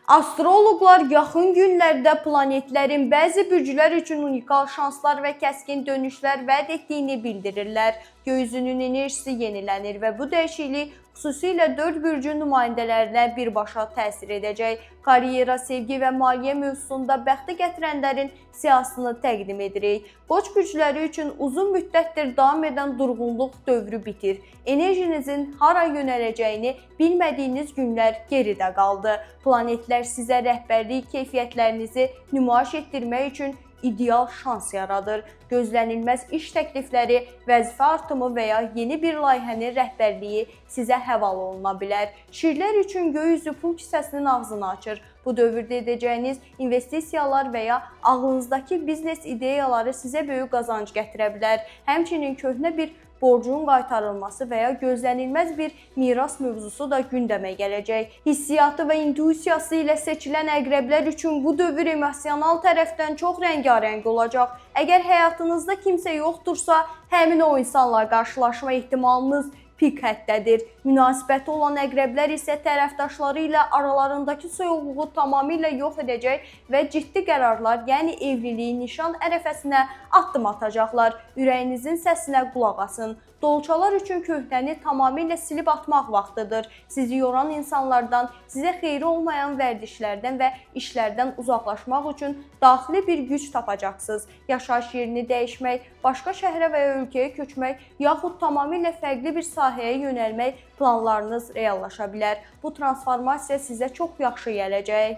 Astroloqlar yaxın günlərdə planetlərin bəzi bürclər üçün unikal şanslar və kəskin dönüşlər vəd etdiyini bildirirlər. Göy üzünün enerjisi yenilənir və bu dəyişiklik xüsusilə 4 bürcün nümayəndələrinə birbaşa təsir edəcək. Karyera, sevgi və maliyyə mövzusunda bəxti gətirənlərin siyasını təqdim edirik. Qoç bürcləri üçün uzun müddətdir davam edən durğunluq dövrü bitir. Enerjinizin hara yönələcəyini bilmədiyiniz günlər geridə qaldı. Planetlər sizə rəhbərlik keyfiyyətlərinizi nümayiş etdirmək üçün ideal şans yaradır. Gözlənilməz iş təklifləri, vəzifə artımı və ya yeni bir layihənin rəhbərliyi sizə həvalə oluna bilər. Şirlər üçün göy üzü pul kisəsinin ağzını açır. Bu dövrdə edəcəyiniz investisiyalar və ya ağlınızdakı biznes ideyaları sizə böyük qazanc gətirə bilər. Həmçinin köhnə bir borcun qaytarılması və ya gözlənilməz bir miras mövzusu da gündəmə gələcək. Hissiyatı və intuisiyası ilə seçilən əqrəblər üçün bu dövr emosional tərəfdən çox rəngarəng olacaq. Əgər həyatınızda kimsə yoxdursa, həmin o insanla qarşılaşma ehtimalınız pik həddədir. Münasibəti olan əqrəblər isə tərəfdaşları ilə aralarındakı soyuqluğu tamamilə yox edəcək və ciddi qərarlar, yəni evliliyi, nişan ərəfəsinə addım atacaqlar. Ürəyinizin səsinə qulaq asın. Dolçalar üçün köhnəni tamamilə silib atmaq vaxtıdır. Sizi yoran insanlardan, sizə xeyri olmayan vərdişlərdən və işlərdən uzaqlaşmaq üçün daxili bir güc tapacaqsınız. Yaşayış yerini dəyişmək, başqa şəhərə və ya ölkəyə köçmək, yaxud tamamilə fərqli bir sahəyə yönəlmək planlarınız reallaşa bilər. Bu transformasiya sizə çox yaxşı gələcək.